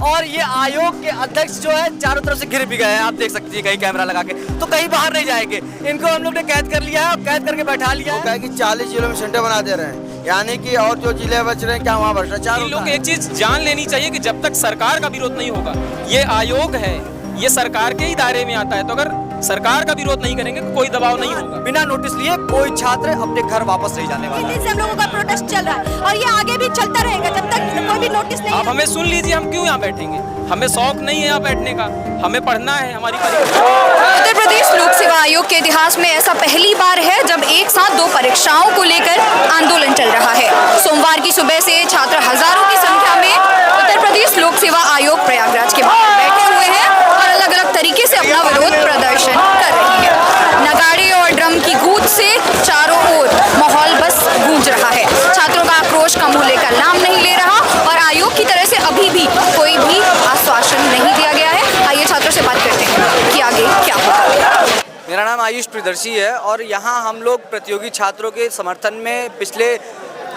और ये आयोग के अध्यक्ष जो है चारों तरफ से घिर भी गए हैं। आप देख सकती है कहीं कैमरा लगा के, तो कहीं बाहर नहीं जाएंगे। इनको हम लोग ने कैद कर लिया है, कैद करके बैठा लिया है। कि 40 जिलों में सेंटर बना दे रहे हैं, यानी कि और जो जिले बच रहे हैं क्या वहाँ भ्रष्टाचार इन लोग एक चीज जान लेनी चाहिए कि जब तक सरकार का विरोध नहीं होगा, ये आयोग है, ये सरकार के ही दायरे में आता है, तो अगर सरकार का विरोध नहीं करेंगे कोई दबाव नहीं होगा। बिना नोटिस लिए कोई छात्र अपने घर वापस नहीं जाने वाला। से हम लोगों का प्रोटेस्ट चल रहा है और ये आगे भी चलता रहेगा जब तक कोई भी नोटिस नहीं। आप हमें सुन लीजिए, हम क्यों यहाँ बैठेंगे? हमें शौक नहीं है यहाँ बैठने का, हमें पढ़ना है, हमारी उत्तर प्रदेश लोक सेवा आयोग के इतिहास में ऐसा पहली बार है जब एक साथ दो परीक्षाओं को लेकर आंदोलन चल रहा है। सोमवार की सुबह से छात्र हजारों की संख्या में उत्तर प्रदेश लोक सेवा आयोग प्रयागराज के बाहर बैठे हुए हैं और अलग अलग तरीके से अपना विरोध प्रदर्शन कर रही है। नगाड़े और ड्रम की गूंज से चारों ओर माहौल बस गूंज रहा है। छात्रों का आक्रोश कम होने का नाम नहीं ले रहा और आयोग की तरफ से अभी भी कोई भी आश्वासन नहीं दिया गया है। आइए छात्रों से बात करते हैं कि आगे क्या होगा। मेरा नाम आयुष प्रियदर्शी है और यहाँ हम लोग प्रतियोगी छात्रों के समर्थन में पिछले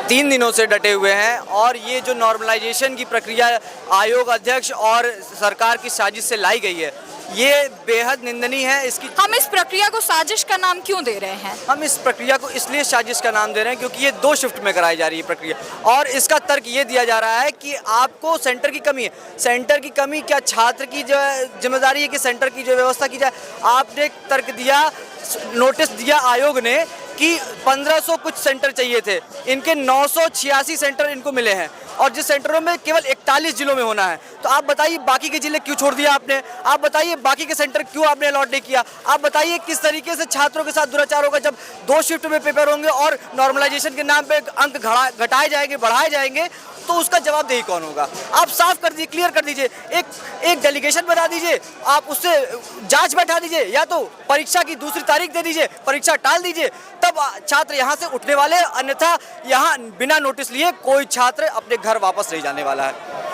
3 दिनों से डटे हुए हैं और ये जो नॉर्मलाइजेशन की प्रक्रिया आयोग अध्यक्ष और सरकार की साजिश से लाई गई है, ये बेहद निंदनीय है। इसकी हम इस प्रक्रिया को साजिश का नाम क्यों दे रहे हैं? हम इस प्रक्रिया को इसलिए साजिश का नाम दे रहे हैं क्योंकि ये 2 शिफ्ट में कराई जा रही है प्रक्रिया और इसका तर्क ये दिया जा रहा है कि आपको सेंटर की कमी है। सेंटर की कमी क्या छात्र की जो जिम्मेदारी है कि सेंटर की जो व्यवस्था की जाए। आपने तर्क दिया, नोटिस दिया आयोग ने कि 1500 कुछ सेंटर चाहिए थे, इनके 986 सेंटर इनको मिले हैं और जिस सेंटरों में केवल 41 जिलों में होना है। तो आप बताइए बाकी के जिले क्यों छोड़ दिया आपने? आप बताइए बाकी के सेंटर क्यों आपने अलॉट नहीं किया? आप बताइए किस तरीके से छात्रों के साथ दुराचार होगा जब 2 शिफ्ट में पेपर होंगे और नॉर्मलाइजेशन के नाम पे अंक घटाए जाएंगे, बढ़ाए जाएंगे, तो उसका जवाबदेही कौन होगा? आप साफ कर दीजिए, क्लियर कर दीजिए, एक डेलीगेशन बना दीजिए, आप उससे जांच बैठा दीजिए या तो परीक्षा की दूसरी तारीख दे दीजिए, परीक्षा टाल दीजिए, तब छात्र यहाँ से उठने वाले। अन्यथा यहाँ बिना नोटिस लिए कोई छात्र अपने घर वापस नहीं जाने वाला है।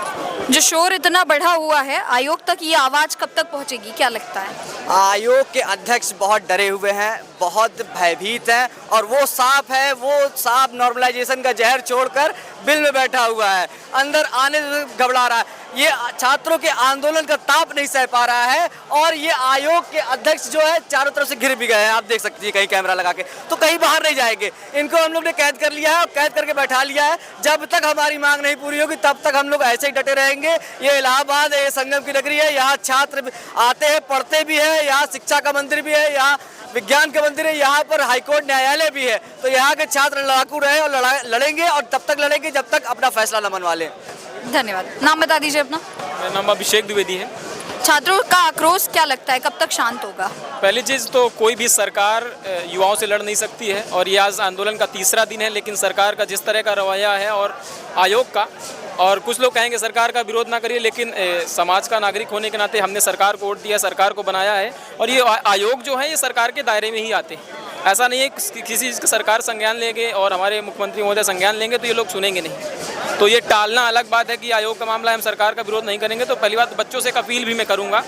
जो शोर इतना बढ़ा हुआ है, आयोग तक ये आवाज कब तक पहुंचेगी, क्या लगता है? आयोग के अध्यक्ष बहुत डरे हुए हैं, बहुत भयभीत हैं और वो सांप नॉर्मलाइजेशन का जहर छोड़कर बिल में बैठा हुआ है, अंदर आने से घबरा रहा है। ये छात्रों के आंदोलन का ताप नहीं सह पा रहा है और ये आयोग के अध्यक्ष जो है चारों तरफ से घिर भी गए हैं। आप देख सकती है कहीं कैमरा लगा के, तो कहीं बाहर नहीं जाएंगे। इनको हम लोग ने कैद कर लिया है और कैद करके बैठा लिया है। जब तक हमारी मांग नहीं पूरी होगी तब तक हम लोग ऐसे ही डटे रहेंगे। ये इलाहाबाद है, ये संगम की नगरी है, यहाँ छात्र आते हैं, पढ़ते भी है, यहाँ शिक्षा का मंदिर भी है, यहाँ विज्ञान का मंदिर है, यहाँ पर हाईकोर्ट न्यायालय भी है। तो यहाँ के छात्र लड़ाकू रहे और लड़ेंगे और तब तक लड़ेंगे जब तक अपना फैसला न मनवा लें। धन्यवाद। नाम बता दीजिए अपना। मेरा नाम अभिषेक द्विवेदी है। छात्रों का आक्रोश क्या लगता है कब तक शांत होगा? पहली चीज़ तो कोई भी सरकार युवाओं से लड़ नहीं सकती है और ये आज आंदोलन का 3रा दिन है, लेकिन सरकार का जिस तरह का रवैया है और आयोग का, और कुछ लोग कहेंगे सरकार का विरोध ना करिए, लेकिन समाज का नागरिक होने के नाते हमने सरकार को वोट दिया, सरकार को बनाया है और ये आयोग जो है ये सरकार के दायरे में ही आते हैं। ऐसा नहीं है कि किसी चीज़ का सरकार संज्ञान लेंगे और हमारे मुख्यमंत्री महोदय संज्ञान लेंगे तो ये लोग सुनेंगे नहीं। तो ये टालना अलग बात है कि आयोग का मामला है, हम सरकार का विरोध नहीं करेंगे। तो पहली बात बच्चों से एक अपील भी मैं करूँगा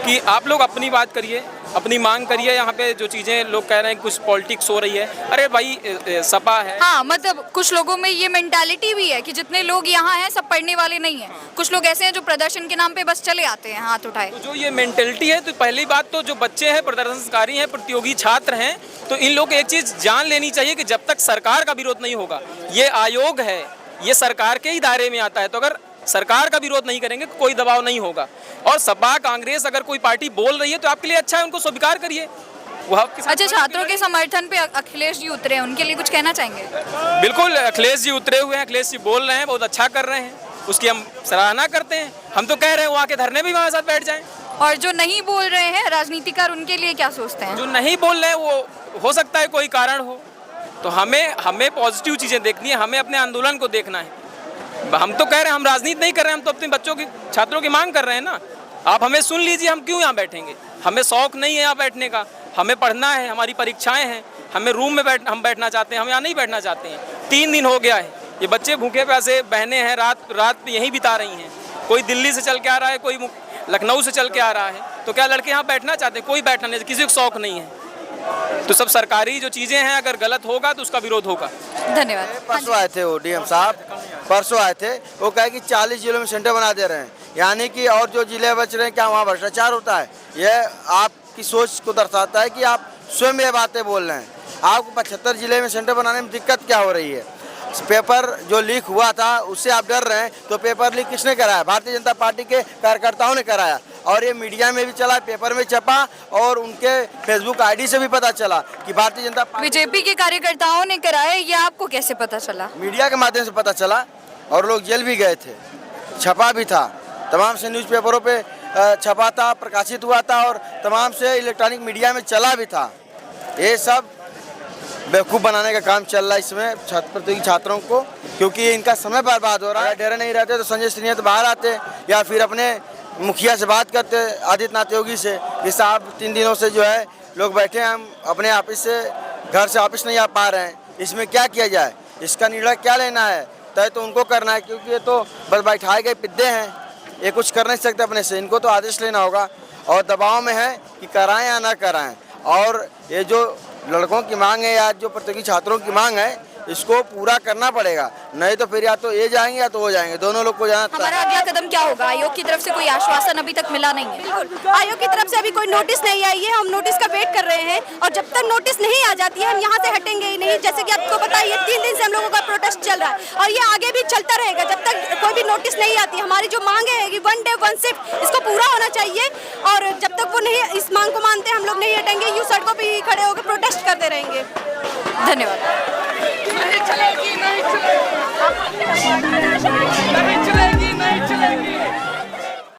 कि आप लोग अपनी बात करिए, अपनी मांग करिए। यहाँ पे जो चीज़ें लोग कह रहे हैं कुछ पॉलिटिक्स हो रही है, अरे भाई सपा है। हाँ, मतलब कुछ लोगों में ये मेंटालिटी भी है कि जितने लोग यहाँ हैं सब पढ़ने वाले नहीं हैं। कुछ लोग ऐसे हैं जो प्रदर्शन के नाम पे बस चले आते हैं हाथ उठाए। तो जो ये मेंटेलिटी है, तो पहली बात तो जो बच्चे हैं, प्रदर्शनकारी हैं, प्रतियोगी छात्र हैं, तो इन लोग एक चीज़ जान लेनी चाहिए कि जब तक सरकार का विरोध नहीं होगा, ये आयोग है, ये सरकार के ही दायरे में आता है, तो अगर सरकार का विरोध नहीं करेंगे कोई दबाव नहीं होगा। और सपा कांग्रेस अगर कोई पार्टी बोल रही है तो आपके लिए अच्छा है, उनको स्वीकार करिए। अच्छा, छात्रों के समर्थन पे अखिलेश जी उतरे हैं, उनके लिए कुछ कहना चाहेंगे? बिल्कुल, अखिलेश जी उतरे हुए हैं, अखिलेश जी बोल रहे हैं, बहुत अच्छा कर रहे हैं, उसकी हम सराहना करते हैं। हम तो कह रहे हैं वहाँ के धरने भी हमारे साथ बैठ जाएं। और जो नहीं बोल रहे हैं राजनीतिकार, उनके लिए क्या सोचते हैं? जो नहीं बोल रहे हैं वो हो सकता है कोई कारण हो, तो हमें पॉजिटिव चीज़ें देखनी है, हमें अपने आंदोलन को देखना है। हम तो कह रहे हैं हम राजनीति नहीं कर रहे हैं, हम तो अपने बच्चों की, छात्रों की मांग कर रहे हैं ना। आप हमें सुन लीजिए, हम क्यों यहाँ बैठेंगे? हमें शौक नहीं है यहाँ बैठने का, हमें पढ़ना है, हमारी परीक्षाएं हैं, हमें रूम में हम बैठना चाहते हैं, हम यहाँ नहीं बैठना चाहते हैं। 3 दिन हो गया है, ये बच्चे भूखे प्यासे बहनें हैं, रात यहीं बिता रही हैं। कोई दिल्ली से चल के आ रहा है, कोई लखनऊ से चल के आ रहा है, तो क्या लड़के यहाँ बैठना चाहते हैं? कोई बैठना नहीं, किसी को शौक नहीं है। तो सब सरकारी जो चीज़ें हैं अगर गलत होगा तो उसका विरोध होगा। धन्यवाद। परसों आए थे वो डीएम साहब, परसों आए थे, वो कहे कि 40 जिलों में सेंटर बना दे रहे हैं, यानी कि और जो जिले बच रहे हैं क्या वहाँ भ्रष्टाचार होता है? यह आपकी सोच को दर्शाता है कि आप स्वयं ये बातें बोल रहे हैं। आपको 75 जिले में सेंटर बनाने में दिक्कत क्या हो रही है? पेपर जो लीक हुआ था उससे आप डर रहे हैं, तो पेपर लीक किसने कराया? भारतीय जनता पार्टी के कार्यकर्ताओं ने कराया, और ये मीडिया में भी चला, पेपर में छपा, और उनके फेसबुक आईडी से भी पता चला कि भारतीय जनता पार्टी बीजेपी के कार्यकर्ताओं ने कराया, ये आपको कैसे पता चला? मीडिया के माध्यम से पता चला, और लोग जेल भी गए थे, छपा भी था, तमाम से न्यूज़पेपरों पे छपा था, प्रकाशित हुआ था, और तमाम से इलेक्ट्रॉनिक मीडिया में चला भी था। ये सब बेवकूफ़ बनाने का काम चल रहा है इसमें प्रतियोगी छात्रों को, क्योंकि इनका समय बर्बाद हो रहा है। डरे नहीं रहते तो संजय सिन्हा बाहर आते, या फिर अपने मुखिया से बात करते, आदित्यनाथ योगी से, कि साहब 3 दिनों से जो है लोग बैठे हैं, हम अपने ऑफिस से घर से ऑफिस नहीं आ पा रहे हैं, इसमें क्या किया जाए, इसका निर्णय क्या लेना है, तय तो उनको करना है, क्योंकि ये तो बस बैठाए गए पिद्दे हैं, ये कुछ कर नहीं सकते अपने से, इनको तो आदेश लेना होगा, और दबाव में है कि कराएं या ना कराएं। और ये जो लड़कों की मांग है या जो प्रतियोगी छात्रों की मांग है, इसको पूरा करना पड़ेगा, नहीं तो फिर या तो ये जाएंगे या तो वो जाएंगे, दोनों लोग को जाना। हमारा अगला कदम क्या होगा? आयोग की तरफ से कोई आश्वासन अभी तक मिला नहीं है? बिल्कुल, आयोग की तरफ से अभी कोई नोटिस नहीं आई है, हम नोटिस का वेट कर रहे हैं, और जब तक नोटिस नहीं आ जाती है हम यहाँ से हटेंगे ही नहीं। जैसे कि आपको पता है, ये 3 दिन से हम लोगों का प्रोटेस्ट चल रहा है, और ये आगे भी चलता रहेगा जब तक कोई भी नोटिस नहीं आती। हमारी जो मांगे है कि 1 डे 1 शिफ्ट, इसको पूरा होना चाहिए, और जब तक वो नहीं इस मांग को मानते हम लोग नहीं हटेंगे, यूँ सड़कों पर ही खड़े होकर प्रोटेस्ट करते रहेंगे। धन्यवाद।